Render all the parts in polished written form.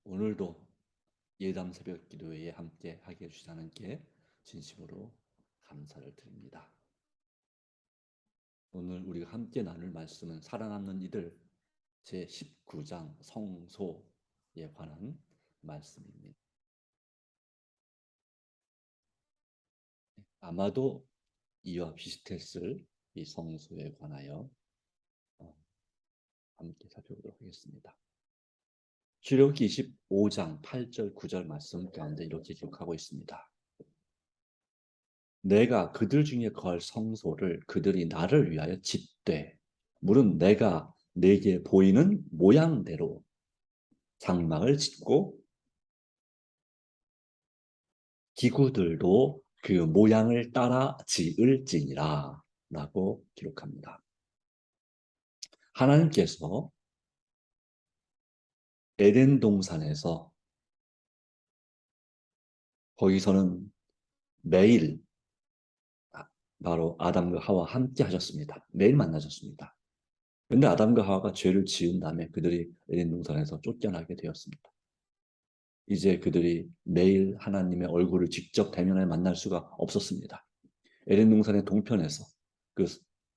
오늘도 예담 새벽 기도회에 함께 하게 해주신 하나님께 진심으로 감사를 드립니다. 오늘 우리가 함께 나눌 말씀은 살아남는 이들 제19장 성소에 관한 말씀입니다. 아마도 이와 비슷했을 이 성소에 관하여 함께 살펴보도록 하겠습니다. 출애굽기 25장 8절 9절 말씀 가운데 이렇게 기록하고 있습니다. 내가 그들 중에 거할 성소를 그들이 나를 위하여 짓되 물은 내가 내게 보이는 모양대로 장막을 짓고 기구들도 그 모양을 따라 지을지니라 라고 기록합니다. 하나님께서 에덴 동산에서 거기서는 매일 바로 아담과 하와 함께 하셨습니다. 매일 만나셨습니다. 그런데 아담과 하와가 죄를 지은 다음에 그들이 에덴 동산에서 쫓겨나게 되었습니다. 이제 그들이 매일 하나님의 얼굴을 직접 대면에 만날 수가 없었습니다. 에덴 동산의 동편에서 그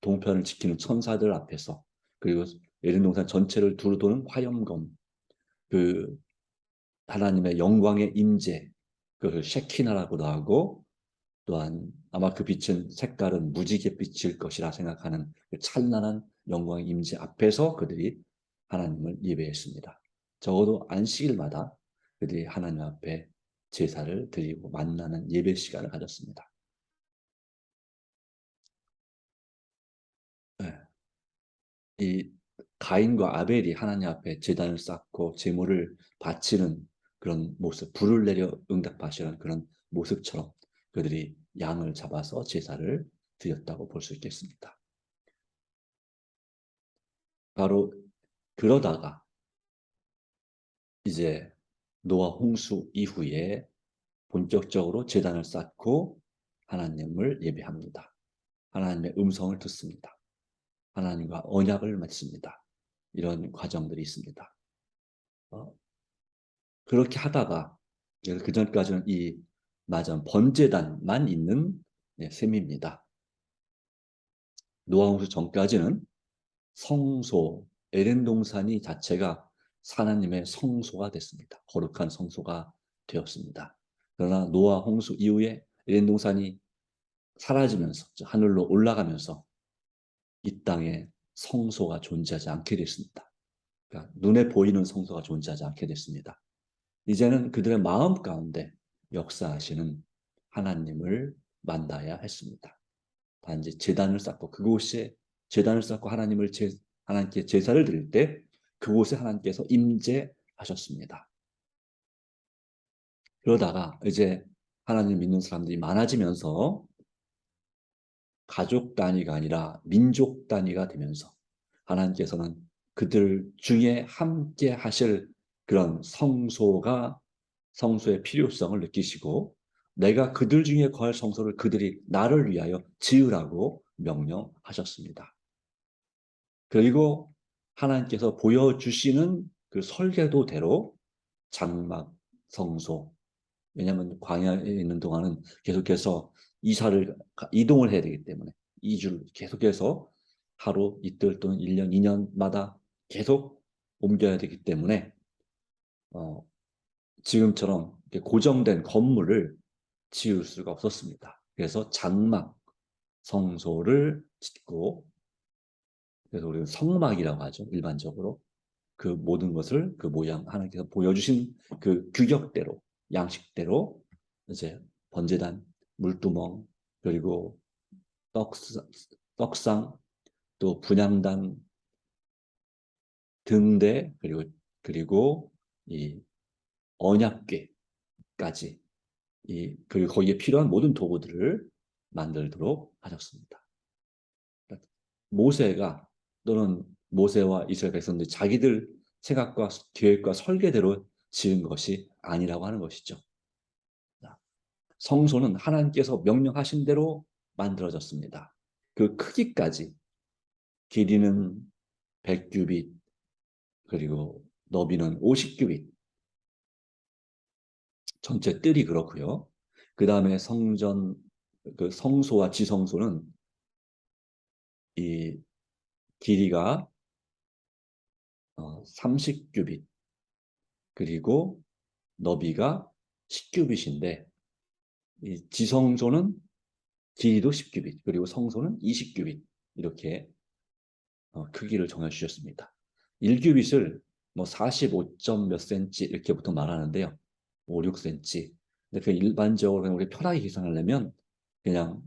동편을 지키는 천사들 앞에서 그리고 에덴 동산 전체를 두루 도는 화염검 그 하나님의 영광의 임재 그것을 셰키나라고도 하고 또한 아마 그 빛은 색깔은 무지개 빛일 것이라 생각하는 그 찬란한 영광의 임재 앞에서 그들이 하나님을 예배했습니다. 적어도 안식일마다 그들이 하나님 앞에 제사를 드리고 만나는 예배 시간을 가졌습니다. 네. 이 가인과 아벨이 하나님 앞에 제단을 쌓고 제물을 바치는 그런 모습, 불을 내려 응답하시는 그런 모습처럼 그들이 양을 잡아서 제사를 드렸다고 볼 수 있겠습니다. 바로 그러다가 이제 노아 홍수 이후에 본격적으로 제단을 쌓고 하나님을 예배합니다. 하나님의 음성을 듣습니다. 하나님과 언약을 맺습니다. 이런 과정들이 있습니다. 그렇게 하다가 그 전까지는 이 맞아 번제단만 있는 셈입니다. 노아 홍수 전까지는 성소 에덴 동산이 자체가 하나님의 성소가 됐습니다. 거룩한 성소가 되었습니다. 그러나 노아 홍수 이후에 에덴 동산이 사라지면서 하늘로 올라가면서 이 땅에 성소가 존재하지 않게 됐습니다. 그러니까 눈에 보이는 성소가 존재하지 않게 됐습니다. 이제는 그들의 마음 가운데 역사하시는 하나님을 만나야 했습니다. 단지 제단을 쌓고 그곳에 제단을 쌓고 하나님께 제사를 드릴 때 그곳에 하나님께서 임재하셨습니다. 그러다가 이제 하나님 믿는 사람들이 많아지면서 가족 단위가 아니라 민족 단위가 되면서 하나님께서는 그들 중에 함께 하실 그런 성소의 필요성을 느끼시고 내가 그들 중에 거할 성소를 그들이 나를 위하여 지으라고 명령하셨습니다. 그리고 하나님께서 보여주시는 그 설계도대로 장막 성소, 왜냐하면 광야에 있는 동안은 계속해서 이동을 해야 되기 때문에 2주를 계속해서 하루, 이틀 또는 1년, 2년마다 계속 옮겨야 되기 때문에 지금처럼 고정된 건물을 지을 수가 없었습니다. 그래서 장막 성소를 짓고 그래서 우리는 성막이라고 하죠. 일반적으로 그 모든 것을 그 모양 하나님께서 보여주신 그 규격대로 양식대로 이제 번제단, 물두멍 그리고 떡상 또 분향단 등대 그리고 이 언약궤까지 그리고 거기에 필요한 모든 도구들을 만들도록 하셨습니다. 모세가 또는 모세와 이스라엘 백성들이 자기들 생각과 계획과 설계대로 지은 것이 아니라고 하는 것이죠. 성소는 하나님께서 명령하신 대로 만들어졌습니다. 그 크기까지 길이는 100규빗 그리고 너비는 50규빗 전체 뜰이 그렇고요. 그 다음에 성전 그 성소와 지성소는 이 길이가 30규빗 그리고 너비가 10규빗인데 이 지성소는 길이도 10규빗 그리고 성소는 20규빗 이렇게 크기를 정해 주셨습니다. 1규빗을 뭐 45점 몇 센치 이렇게 보통 말하는데요. 5, 6cm. 근데 그 일반적으로 그냥 우리 편하게 계산하려면 그냥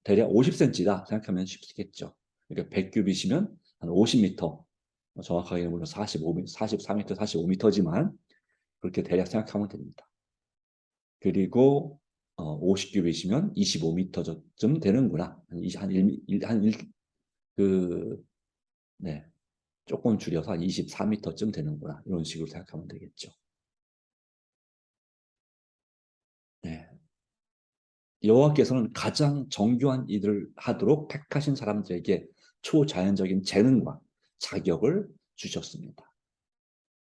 대략 50cm다 생각하면 쉽겠죠. 그러니까 100규빗이면 한 50m. 정확하게는 물론 45m, 44m, 45m지만 그렇게 대략 생각하면 됩니다. 그리고 50규빗이면 25m쯤 되는구나. 그, 네. 조금 줄여서 한 24m쯤 되는구나. 이런 식으로 생각하면 되겠죠. 네. 여호와께서는 가장 정교한 일을 하도록 택하신 사람들에게 초자연적인 재능과 자격을 주셨습니다.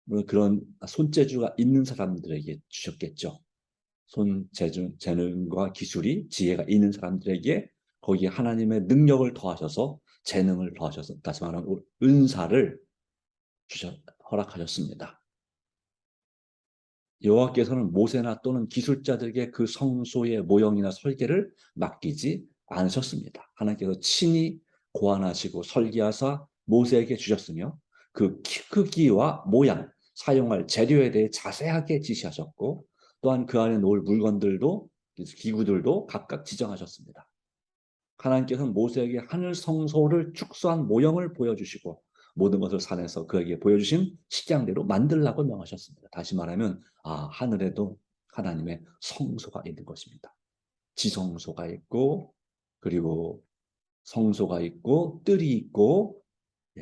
물론 그런 손재주가 있는 사람들에게 주셨겠죠. 손재주, 재능과 기술이 지혜가 있는 사람들에게 거기에 하나님의 능력을 더하셔서 재능을 더하셔서 다시 말하면 은사를 허락하셨습니다. 여호와께서는 모세나 또는 기술자들에게 그 성소의 모형이나 설계를 맡기지 않으셨습니다. 하나님께서 친히 고안하시고 설계하사 모세에게 주셨으며 그 크기와 모양, 사용할 재료에 대해 자세하게 지시하셨고 또한 그 안에 놓을 물건들도 기구들도 각각 지정하셨습니다. 하나님께서는 모세에게 하늘 성소를 축소한 모형을 보여주시고 모든 것을 산에서 그에게 보여주신 식양대로 만들라고 명하셨습니다. 다시 말하면 하늘에도 하나님의 성소가 있는 것입니다. 지성소가 있고 그리고 성소가 있고 뜰이 있고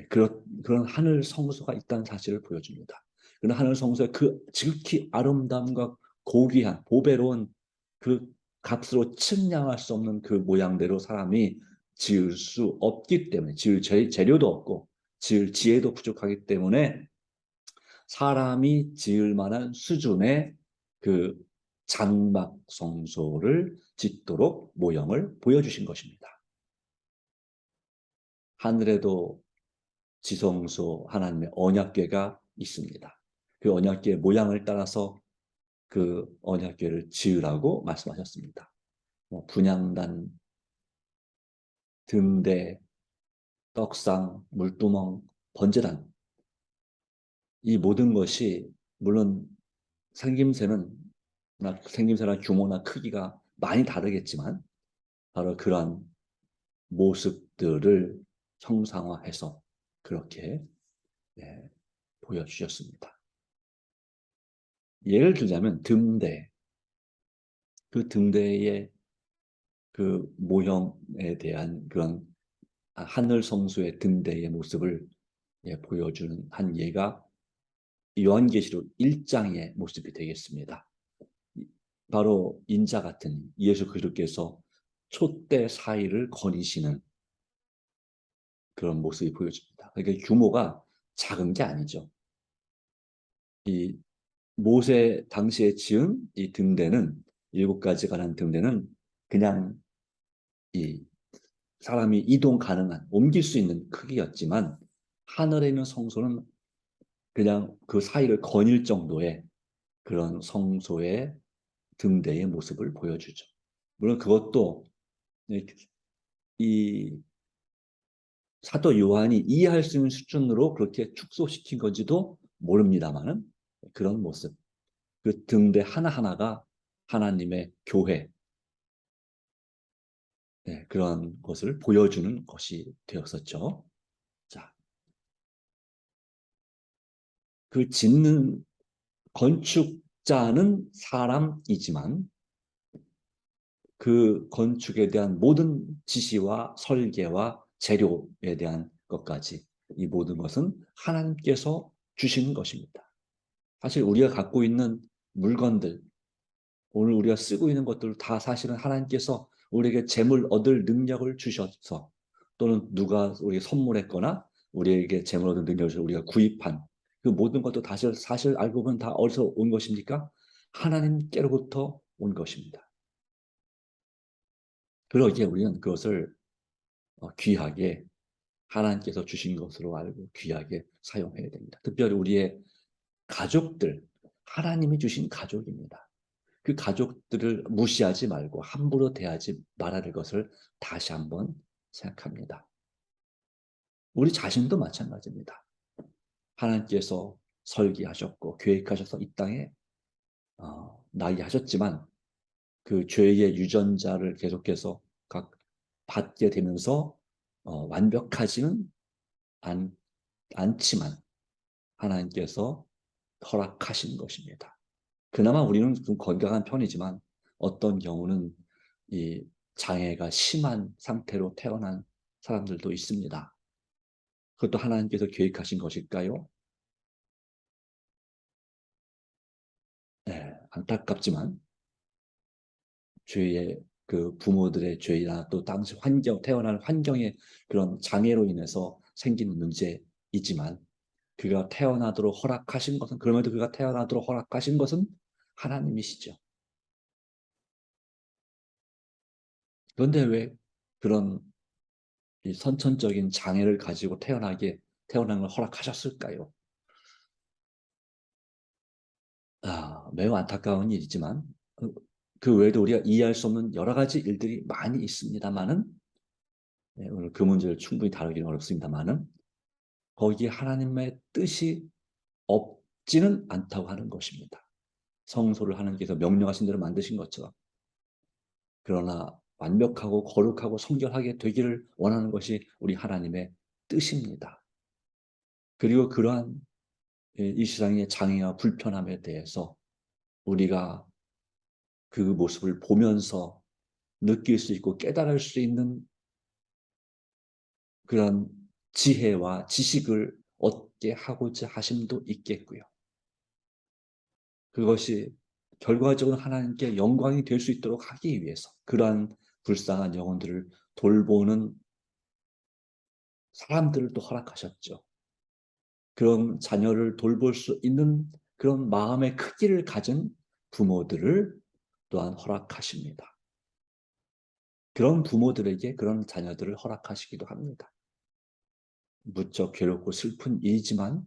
그런 하늘 성소가 있다는 사실을 보여줍니다. 그런 하늘 성소의 그 지극히 아름다움과 고귀한 보배로운 그 값으로 측량할 수 없는 그 모양대로 사람이 지을 수 없기 때문에 지을 재료도 없고 지을 지혜도 부족하기 때문에 사람이 지을 만한 수준의 그 장막 성소를 짓도록 모형을 보여주신 것입니다. 하늘에도 지성소 하나님의 언약궤가 있습니다. 그 언약궤의 모양을 따라서 그 언약궤를 지으라고 말씀하셨습니다. 분향단, 등대, 떡상, 물두멍, 번제단 이 모든 것이 물론 생김새나 규모나 크기가 많이 다르겠지만 바로 그러한 모습들을 형상화해서 그렇게 보여주셨습니다. 예를 들자면 등대, 그 등대의 그 모형에 대한 그런 하늘 성소의 등대의 모습을 보여주는 한 예가 요한계시록 1장의 모습이 되겠습니다. 바로 인자 같은 예수 그리스도께서 촛대 사이를 거니시는 그런 모습이 보여집니다. 그러니까 규모가 작은 게 아니죠. 이 모세 당시에 지은 이 등대는 7가지가 난 등대는 그냥 이 사람이 이동 가능한 옮길 수 있는 크기였지만 하늘에 있는 성소는 그냥 그 사이를 거닐 정도의 그런 성소의 등대의 모습을 보여주죠. 물론 그것도 이 사도 요한이 이해할 수 있는 수준으로 그렇게 축소시킨 건지도 모릅니다만은 그런 모습, 그 등대 하나하나가 하나님의 교회, 그런 것을 보여주는 것이 되었었죠. 자, 그 짓는 건축자는 사람이지만 그 건축에 대한 모든 지시와 설계와 재료에 대한 것까지 이 모든 것은 하나님께서 주시는 것입니다. 사실 우리가 갖고 있는 물건들, 오늘 우리가 쓰고 있는 것들 다 사실은 하나님께서 우리에게 재물 얻을 능력을 주셔서 또는 누가 우리에게 선물했거나 우리에게 재물 얻을 능력을 주셔서 우리가 구입한 그 모든 것도 사실 알고 보면 다 어디서 온 것입니까? 하나님께로부터 온 것입니다. 그러기에 우리는 그것을 귀하게 하나님께서 주신 것으로 알고 귀하게 사용해야 됩니다. 특별히 우리의 가족들, 하나님이 주신 가족입니다. 그 가족들을 무시하지 말고 함부로 대하지 말아야 할 것을 다시 한번 생각합니다. 우리 자신도 마찬가지입니다. 하나님께서 설계하셨고 계획하셔서 이 땅에 나게 하셨지만 그 죄의 유전자를 계속해서 받게 되면서 완벽하지는 않지만 하나님께서 허락하신 것입니다. 그나마 우리는 좀 건강한 편이지만 어떤 경우는 이 장애가 심한 상태로 태어난 사람들도 있습니다. 그것도 하나님께서 계획하신 것일까요? 네, 안타깝지만 죄의 그 부모들의 죄나 또 당시 태어난 환경의 그런 장애로 인해서 생기는 문제이지만 그가 태어나도록 허락하신 것은 그럼에도 그가 태어나도록 허락하신 것은 하나님이시죠. 그런데 왜 그런 이 선천적인 장애를 가지고 태어난 걸 허락하셨을까요? 매우 안타까운 일이지만 그 외에도 우리가 이해할 수 없는 여러 가지 일들이 많이 있습니다만은 오늘 그 문제를 충분히 다루기는 어렵습니다만은 거기에 하나님의 뜻이 없지는 않다고 하는 것입니다. 성소를 하나님께서 명령하신 대로 만드신 것처럼 그러나 완벽하고 거룩하고 성결하게 되기를 원하는 것이 우리 하나님의 뜻입니다. 그리고 그러한 이 세상의 장애와 불편함에 대해서 우리가 그 모습을 보면서 느낄 수 있고 깨달을 수 있는 그런 지혜와 지식을 얻게 하고자 하심도 있겠고요. 그것이 결과적으로 하나님께 영광이 될 수 있도록 하기 위해서 그러한 불쌍한 영혼들을 돌보는 사람들을 또 허락하셨죠. 그런 자녀를 돌볼 수 있는 그런 마음의 크기를 가진 부모들을 또한 허락하십니다. 그런 부모들에게 그런 자녀들을 허락하시기도 합니다. 무척 괴롭고 슬픈 일이지만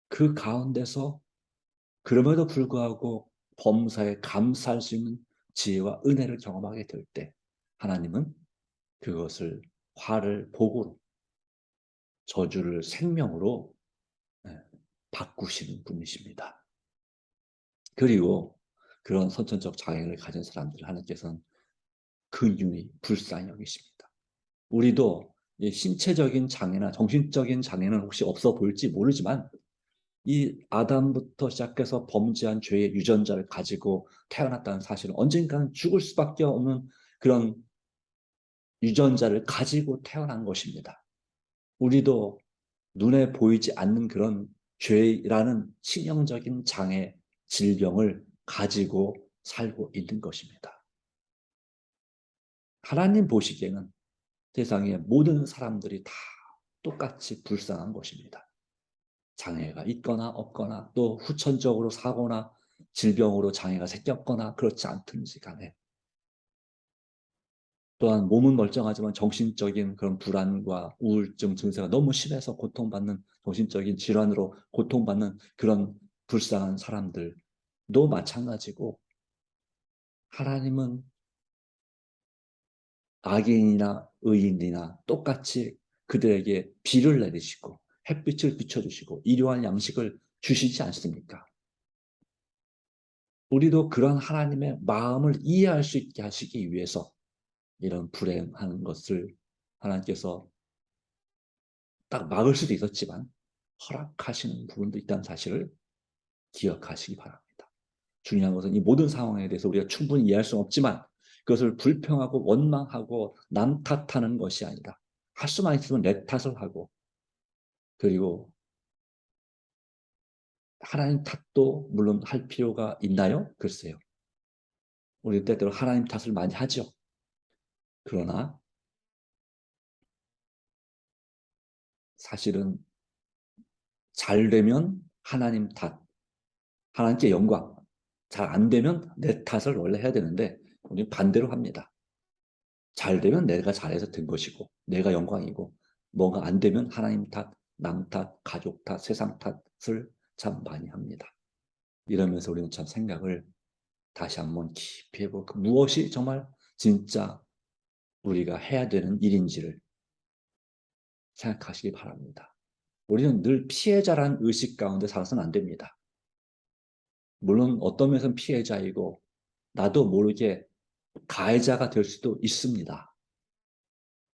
그 가운데서 그럼에도 불구하고 범사에 감사할 수 있는 지혜와 은혜를 경험하게 될 때 하나님은 그것을 화를 복으로 저주를 생명으로 바꾸시는 분이십니다. 그리고 그런 선천적 장애를 가진 사람들을 하나님께서는 긍휼히 불쌍히 여기십니다. 우리도 신체적인 장애나 정신적인 장애는 혹시 없어 보일지 모르지만 이 아담부터 시작해서 범죄한 죄의 유전자를 가지고 태어났다는 사실은 언젠가는 죽을 수밖에 없는 그런 유전자를 가지고 태어난 것입니다. 우리도 눈에 보이지 않는 그런 죄라는 치명적인 장애, 질병을 가지고 살고 있는 것입니다. 하나님 보시기에는 세상의 모든 사람들이 다 똑같이 불쌍한 것입니다. 장애가 있거나 없거나 또 후천적으로 사고나 질병으로 장애가 생겼거나 그렇지 않든지 간에 또한 몸은 멀쩡하지만 정신적인 그런 불안과 우울증 증세가 너무 심해서 고통받는 정신적인 질환으로 고통받는 그런 불쌍한 사람들도 마찬가지고 하나님은 악인이나 의인이나 똑같이 그들에게 비를 내리시고 햇빛을 비춰주시고 일용할 양식을 주시지 않습니까? 우리도 그런 하나님의 마음을 이해할 수 있게 하시기 위해서 이런 불행한 것을 하나님께서 딱 막을 수도 있었지만 허락하시는 부분도 있다는 사실을 기억하시기 바랍니다. 중요한 것은 이 모든 상황에 대해서 우리가 충분히 이해할 수는 없지만 그것을 불평하고 원망하고 남 탓하는 것이 아니라 할 수만 있으면 내 탓을 하고 그리고 하나님 탓도 물론 할 필요가 있나요? 글쎄요. 우리 때때로 하나님 탓을 많이 하죠. 그러나 사실은 잘 되면 하나님 탓, 하나님께 영광, 잘 안 되면 내 탓을 원래 해야 되는데 우리는 반대로 합니다. 잘 되면 내가 잘해서 된 것이고 내가 영광이고 뭐가 안 되면 하나님 탓, 남 탓, 가족 탓, 세상 탓을 참 많이 합니다. 이러면서 우리는 참 생각을 다시 한번 깊이 해보고 무엇이 정말 진짜 우리가 해야 되는 일인지를 생각하시기 바랍니다. 우리는 늘 피해자라는 의식 가운데 살아서는 안 됩니다. 물론 어떤 면에서는 피해자이고 나도 모르게 가해자가 될 수도 있습니다.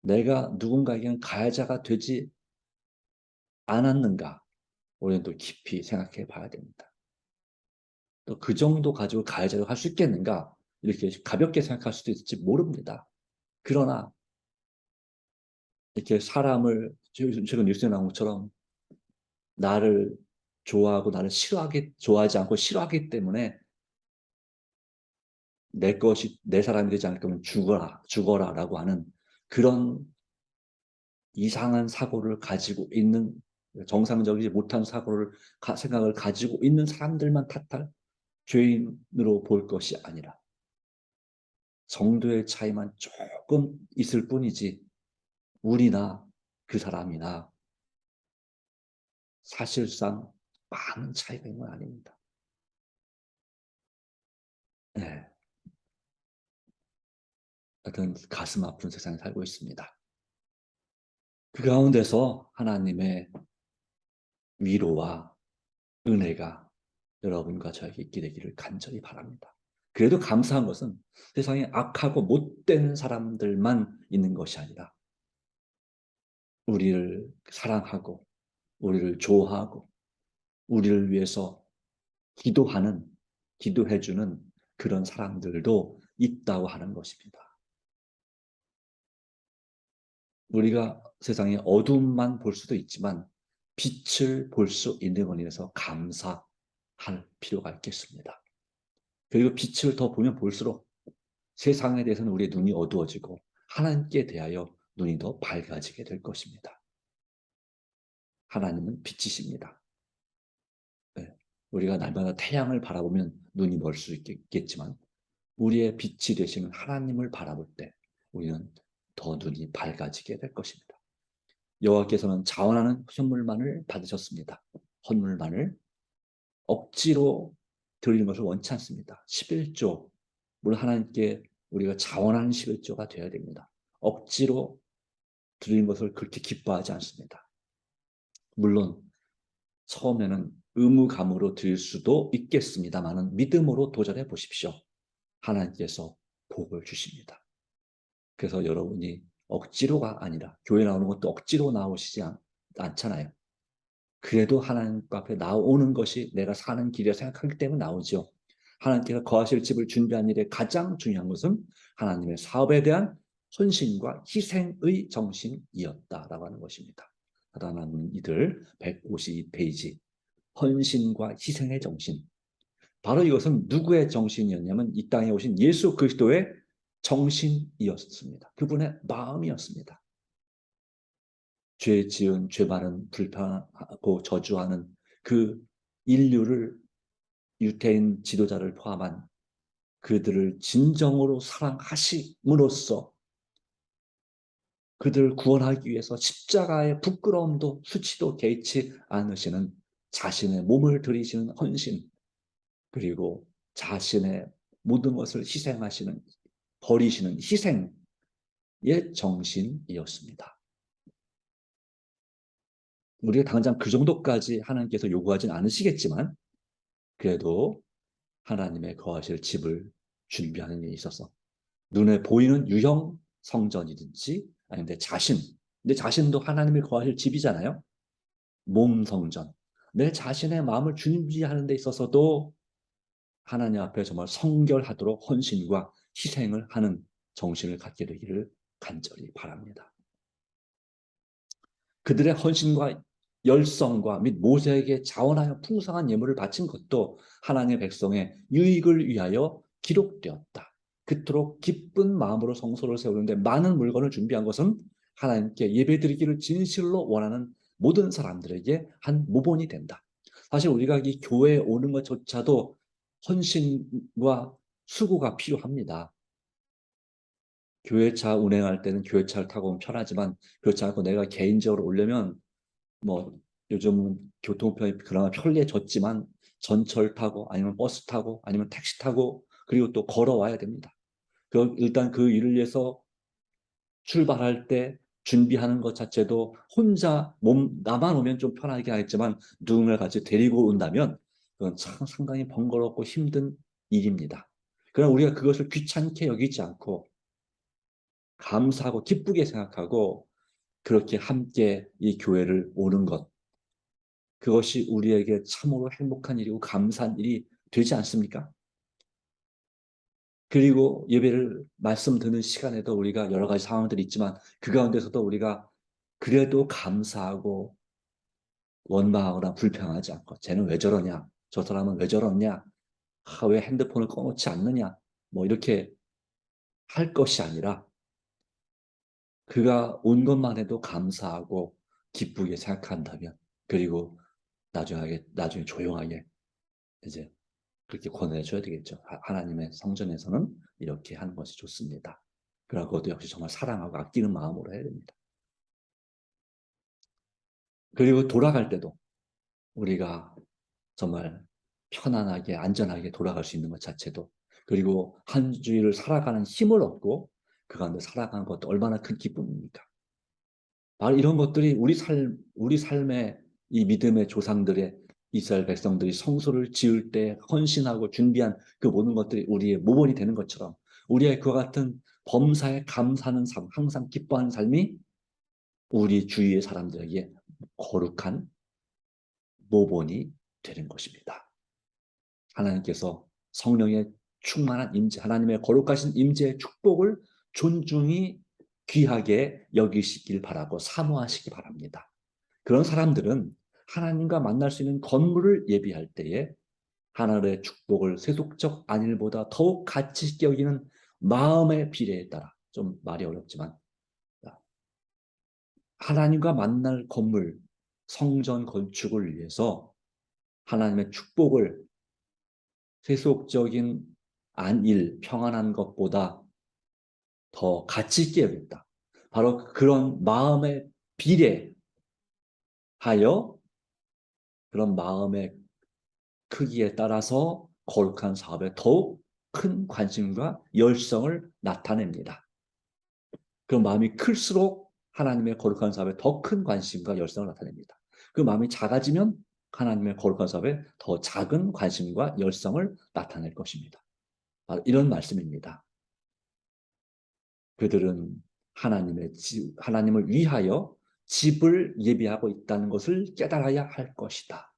내가 누군가에게는 가해자가 되지 않았는가? 우리는 또 깊이 생각해 봐야 됩니다. 또 그 정도 가지고 가해자로 할 수 있겠는가? 이렇게 가볍게 생각할 수도 있을지 모릅니다. 그러나 이렇게 사람을 최근 뉴스에 나온 것처럼 나를 좋아하고 나를 좋아하지 않고 싫어하기 때문에 내 것이 내 사람이 되지 않을 거면 죽어라라고 하는 그런 이상한 사고를 가지고 있는 정상적이지 못한 생각을 가지고 있는 사람들만 탓할 죄인으로 볼 것이 아니라 정도의 차이만 조금 있을 뿐이지 우리나 그 사람이나 사실상 많은 차이가 있는 건 아닙니다. 네, 하여튼 가슴 아픈 세상에 살고 있습니다. 그 가운데서 하나님의 위로와 은혜가 여러분과 저에게 있게 되기를 간절히 바랍니다. 그래도 감사한 것은 세상에 악하고 못된 사람들만 있는 것이 아니라 우리를 사랑하고 우리를 좋아하고 우리를 위해서 기도해주는 그런 사람들도 있다고 하는 것입니다. 우리가 세상의 어둠만 볼 수도 있지만 빛을 볼 수 있는 것에서 감사할 필요가 있겠습니다. 그리고 빛을 더 보면 볼수록 세상에 대해서는 우리의 눈이 어두워지고 하나님께 대하여 눈이 더 밝아지게 될 것입니다. 하나님은 빛이십니다. 네. 우리가 날마다 태양을 바라보면 눈이 멀 수 있겠지만 우리의 빛이 되시는 하나님을 바라볼 때 우리는 더 눈이 밝아지게 될 것입니다. 여호와께서는 자원하는 헌물만을 받으셨습니다. 헌물만을 억지로 드리는 것을 원치 않습니다. 11조, 물론 하나님께 우리가 자원하는 11조가 되어야 됩니다. 억지로 드리는 것을 그렇게 기뻐하지 않습니다. 물론 처음에는 의무감으로 드릴 수도 있겠습니다만은 믿음으로 도전해 보십시오. 하나님께서 복을 주십니다. 그래서 여러분이 억지로가 아니라 교회 나오는 것도 억지로 나오시지 않잖아요. 그래도 하나님 앞에 나오는 것이 내가 사는 길이라 생각하기 때문에 나오죠. 하나님께서 거하실 집을 준비한 일에 가장 중요한 것은 하나님의 사업에 대한 헌신과 희생의 정신이었다라고 하는 것입니다. 하나님 이들 152페이지 헌신과 희생의 정신. 바로 이것은 누구의 정신이었냐면 이 땅에 오신 예수 그리스도의 정신이었습니다. 그분의 마음이었습니다. 죄 지은 죄 많은 불평하고 저주하는 그 인류를 유태인 지도자를 포함한 그들을 진정으로 사랑하심으로써 그들을 구원하기 위해서 십자가의 부끄러움도 수치도 개의치 않으시는 자신의 몸을 들이시는 헌신 그리고 자신의 모든 것을 버리시는 희생의 정신이었습니다. 우리가 당장 그 정도까지 하나님께서 요구하진 않으시겠지만 그래도 하나님의 거하실 집을 준비하는 데 있어서 눈에 보이는 유형 성전이든지 아니면 내 자신도 하나님의 거하실 집이잖아요. 몸 성전. 내 자신의 마음을 준비하는 데 있어서도 하나님 앞에 정말 성결하도록 헌신과 희생을 하는 정신을 갖게 되기를 간절히 바랍니다. 그들의 헌신과 열성과 및 모세에게 자원하여 풍성한 예물을 바친 것도 하나님의 백성의 유익을 위하여 기록되었다. 그토록 기쁜 마음으로 성소를 세우는데 많은 물건을 준비한 것은 하나님께 예배드리기를 진실로 원하는 모든 사람들에게 한 모본이 된다. 사실 우리가 이 교회에 오는 것조차도 헌신과 수고가 필요합니다. 교회차 운행할 때는 교회차를 타고 오면 편하지만 그렇지 않고 내가 개인적으로 오려면 뭐 요즘 교통편이 그나마 편리해졌지만 전철 타고 아니면 버스 타고 아니면 택시 타고 그리고 또 걸어와야 됩니다. 일단 그 일을 위해서 출발할 때 준비하는 것 자체도 혼자 나만 오면 좀 편하게 하겠지만 누군가를 같이 데리고 온다면 그건 참 상당히 번거롭고 힘든 일입니다. 그러나 우리가 그것을 귀찮게 여기지 않고 감사하고 기쁘게 생각하고 그렇게 함께 이 교회를 오는 것, 그것이 우리에게 참으로 행복한 일이고 감사한 일이 되지 않습니까? 그리고 예배를 말씀 듣는 시간에도 우리가 여러 가지 상황들이 있지만 그 가운데서도 우리가 그래도 감사하고 원망하거나 불평하지 않고 쟤는 왜 저러냐, 저 사람은 왜 저러냐, 왜 핸드폰을 꺼놓지 않느냐, 뭐 이렇게 할 것이 아니라 그가 온 것만 해도 감사하고 기쁘게 생각한다면 그리고 나중에 조용하게 이제 그렇게 권해줘야 되겠죠. 하나님의 성전에서는 이렇게 하는 것이 좋습니다. 그러나 그것도 역시 정말 사랑하고 아끼는 마음으로 해야 됩니다. 그리고 돌아갈 때도 우리가 정말 편안하게 안전하게 돌아갈 수 있는 것 자체도 그리고 한 주일을 살아가는 힘을 얻고 그 가운데 살아가는 것도 얼마나 큰 기쁨입니까? 바로 이런 것들이 우리 삶의 이 믿음의 조상들의 이스라엘 백성들이 성소를 지을 때 헌신하고 준비한 그 모든 것들이 우리의 모본이 되는 것처럼 우리의 그와 같은 범사에 감사하는 삶, 항상 기뻐하는 삶이 우리 주위의 사람들에게 거룩한 모본이 되는 것입니다. 하나님께서 성령의 충만한 임재, 하나님의 거룩하신 임재의 축복을 존중히 귀하게 여기시길 바라고 사모하시기 바랍니다. 그런 사람들은 하나님과 만날 수 있는 건물을 예비할 때에 하나님의 축복을 세속적 안일보다 더욱 가치 있게 여기는 마음의 비례에 따라 좀 말이 어렵지만 하나님과 만날 건물, 성전 건축을 위해서 하나님의 축복을 세속적인 안일, 평안한 것보다 더 가치 있게 여겼다. 바로 그런 마음의 비례하여 그런 마음의 크기에 따라서 거룩한 사업에 더욱 큰 관심과 열성을 나타냅니다. 그 마음이 클수록 하나님의 거룩한 사업에 더 큰 관심과 열성을 나타냅니다. 그 마음이 작아지면 하나님의 거룩한 사업에 더 작은 관심과 열성을 나타낼 것입니다. 이런 말씀입니다. 그들은 하나님을 위하여 집을 예비하고 있다는 것을 깨달아야 할 것이다.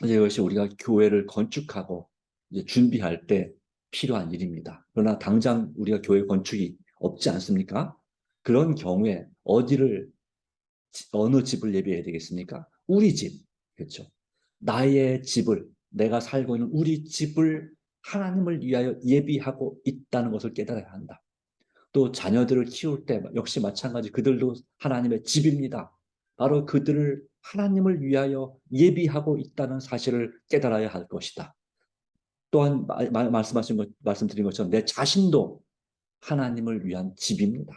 이것이 우리가 교회를 건축하고 이제 준비할 때 필요한 일입니다. 그러나 당장 우리가 교회 건축이 없지 않습니까? 그런 경우에 어느 집을 예비해야 되겠습니까? 우리 집, 그렇죠? 나의 집을, 내가 살고 있는 우리 집을 하나님을 위하여 예비하고 있다는 것을 깨달아야 한다. 또 자녀들을 키울 때 역시 마찬가지 그들도 하나님의 집입니다. 바로 그들을 하나님을 위하여 예비하고 있다는 사실을 깨달아야 할 것이다. 또한 말씀드린 것처럼 내 자신도 하나님을 위한 집입니다.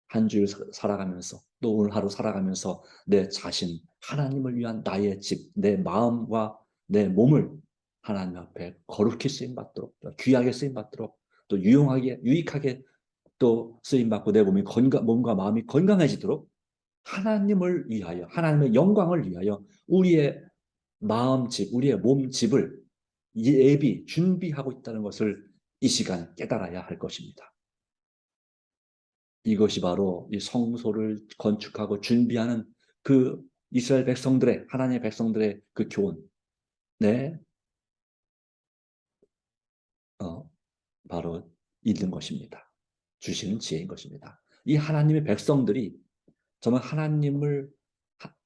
한 주일 살아가면서 또 오늘 하루 살아가면서 내 자신, 하나님을 위한 나의 집, 내 마음과 내 몸을 하나님 앞에 거룩히 쓰임받도록 귀하게 쓰임받도록 또 유익하게 또 쓰임받고 내 몸과 마음이 건강해지도록 하나님을 위하여 하나님의 영광을 위하여 우리의 마음집, 우리의 몸집을 준비하고 있다는 것을 이 시간 깨달아야 할 것입니다. 이것이 바로 이 성소를 건축하고 준비하는 그 이스라엘 백성들의 하나님의 백성들의 그 교훈, 네, 바로 있는 것입니다. 주시는 지혜인 것입니다. 이 하나님의 백성들이 정말 하나님을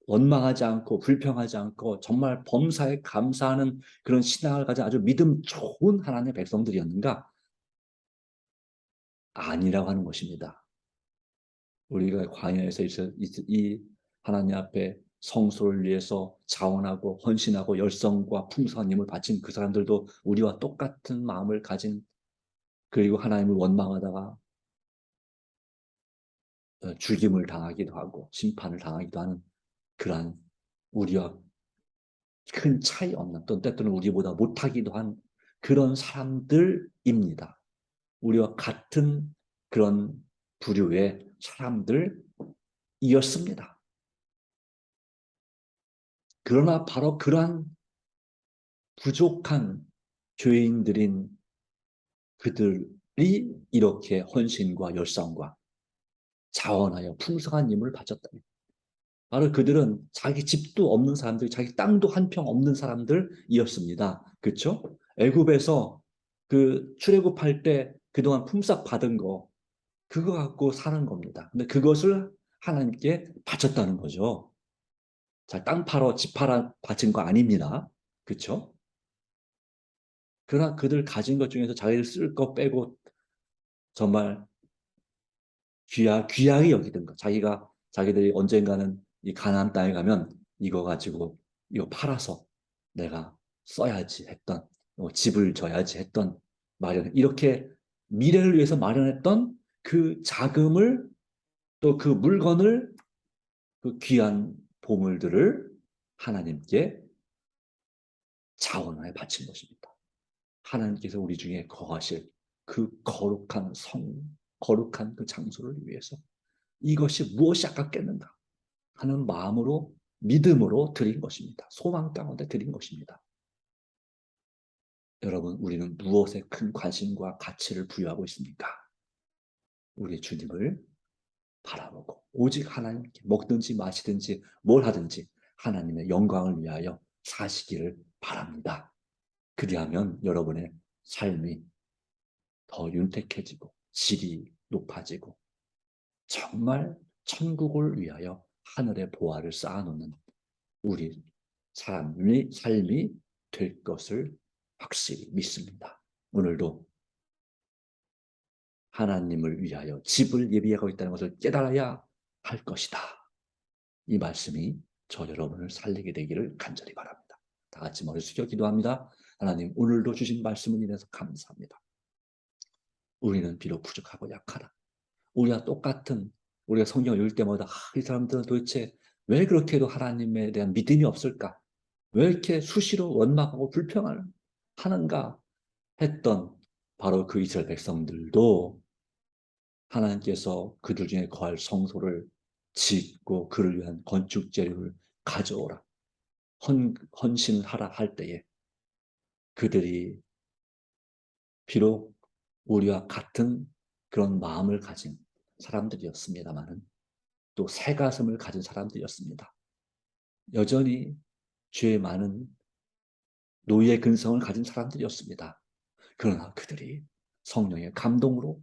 원망하지 않고 불평하지 않고 정말 범사에 감사하는 그런 신앙을 가진 아주 믿음 좋은 하나님의 백성들이었는가? 아니라고 하는 것입니다. 우리가 광야에서 이 하나님 앞에 성소를 위해서 자원하고 헌신하고 열성과 풍성한 힘을 바친 그 사람들도 우리와 똑같은 마음을 가진, 그리고 하나님을 원망하다가 죽임을 당하기도 하고 심판을 당하기도 하는 그러한 우리와 큰 차이 없는, 또 때때로는 우리보다 못하기도 한 그런 사람들입니다. 우리와 같은 그런 부류의 사람들이었습니다. 그러나 바로 그러한 부족한 죄인들인 그들이 이렇게 헌신과 열성과 자원하여 풍성한 힘을 바쳤다. 바로 그들은 자기 집도 없는 사람들, 자기 땅도 한 평 없는 사람들이었습니다. 그렇죠? 애굽에서 그 출애굽할 때 그동안 품삯 받은 거, 그거 갖고 사는 겁니다. 근데 그것을 하나님께 바쳤다는 거죠. 자, 땅 팔아 집 팔아 바친 거 아닙니다. 그렇죠? 그러나 그들 가진 것 중에서 자기들 쓸 거 빼고 정말 귀하게 여기던 거. 자기들이 언젠가는 이 가나안 땅에 가면 이거 가지고 이거 팔아서 내가 써야지 했던, 집을 져야지 했던, 이렇게 미래를 위해서 마련했던 그 자금을, 또 그 물건을, 그 귀한 보물들을 하나님께 자원하여 바친 것입니다. 하나님께서 우리 중에 거하실 그 거룩한 그 장소를 위해서 이것이 무엇이 아깝겠는가 하는 마음으로, 믿음으로 드린 것입니다. 소망 가운데 드린 것입니다. 여러분, 우리는 무엇에 큰 관심과 가치를 부여하고 있습니까? 우리 주님을 바라보고 오직 하나님께 먹든지 마시든지 뭘 하든지 하나님의 영광을 위하여 사시기를 바랍니다. 그리하면 여러분의 삶이 더 윤택해지고 질이 높아지고 정말 천국을 위하여 하늘의 보화를 쌓아놓는 우리 삶이 될 것을 확실히 믿습니다. 오늘도 하나님을 위하여 집을 예비하고 있다는 것을 깨달아야 할 것이다. 이 말씀이 저 여러분을 살리게 되기를 간절히 바랍니다. 다 같이 머리 숙여 기도합니다. 하나님, 오늘도 주신 말씀을 인해서 감사합니다. 우리는 비록 부족하고 약하다. 우리가 성경을 읽을 때마다 이 사람들은 도대체 왜 그렇게도 하나님에 대한 믿음이 없을까? 왜 이렇게 수시로 원망하고 불평하는가 했던 바로 그 이스라엘 백성들도 하나님께서 그들 중에 거할 성소를 짓고 그를 위한 건축 재료를 가져오라, 헌신하라 할 때에 그들이 비록 우리와 같은 그런 마음을 가진 사람들이었습니다마는 또 새 가슴을 가진 사람들이었습니다. 여전히 죄 많은 노예의 근성을 가진 사람들이었습니다. 그러나 그들이 성령의 감동으로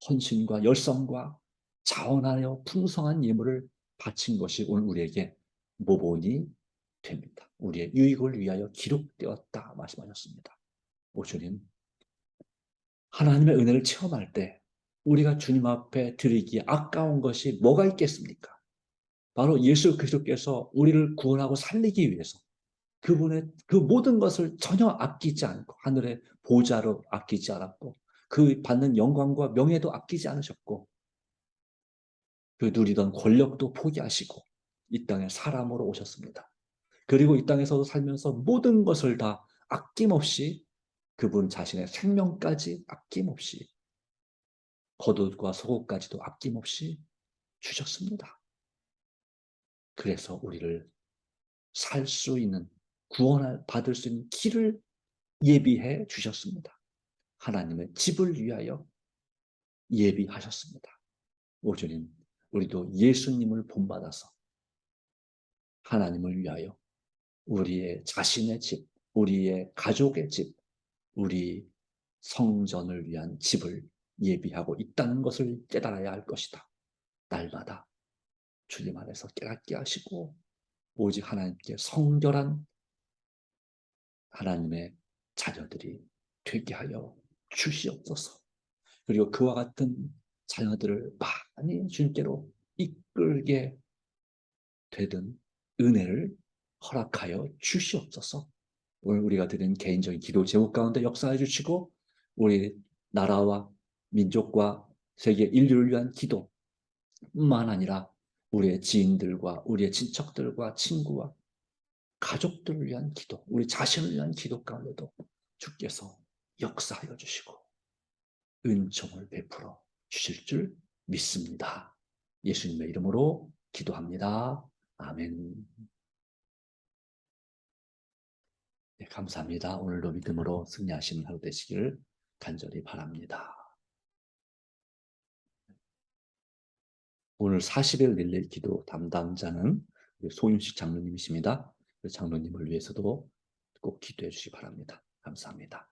헌신과 열성과 자원하여 풍성한 예물을 바친 것이 오늘 우리에게 모본이 됩니다. 우리의 유익을 위하여 기록되었다 말씀하셨습니다. 오 주님, 하나님의 은혜를 체험할 때 우리가 주님 앞에 드리기에 아까운 것이 뭐가 있겠습니까? 바로 예수 그리스도께서 우리를 구원하고 살리기 위해서 그분의 그 모든 것을 전혀 아끼지 않고 하늘의 보좌로 아끼지 않았고 그 받는 영광과 명예도 아끼지 않으셨고 그 누리던 권력도 포기하시고 이 땅에 사람으로 오셨습니다. 그리고 이 땅에서도 살면서 모든 것을 다 아낌없이, 그분 자신의 생명까지 아낌없이, 겉옷과 속옷까지도 아낌없이 주셨습니다. 그래서 우리를 살 수 있는, 받을 수 있는 길을 예비해 주셨습니다. 하나님의 집을 위하여 예비하셨습니다. 오 주님, 우리도 예수님을 본받아서 하나님을 위하여 우리의 자신의 집, 우리의 가족의 집, 우리 성전을 위한 집을 예비하고 있다는 것을 깨달아야 할 것이다. 날마다 주님 안에서 깨닫게 하시고 오직 하나님께 성결한 하나님의 자녀들이 되게 하여 주시옵소서. 그리고 그와 같은 자녀들을 많이 주님께로 이끌게 되든 은혜를 허락하여 주시옵소서. 오늘 우리가 드린 개인적인 기도 제목 가운데 역사해 주시고 우리 나라와 민족과 세계 인류를 위한 기도뿐만 아니라 우리의 지인들과 우리의 친척들과 친구와 가족들을 위한 기도, 우리 자신을 위한 기도 가운데도 주께서 역사하여 주시고 은총을 베풀어 주실 줄 믿습니다. 예수님의 이름으로 기도합니다. 아멘. 네, 감사합니다. 오늘도 믿음으로 승리하시는 하루 되시기를 간절히 바랍니다. 오늘 40일 릴레이 기도 담당자는 소윤식 장로님이십니다. 장로님을 위해서도 꼭 기도해 주시기 바랍니다. 감사합니다.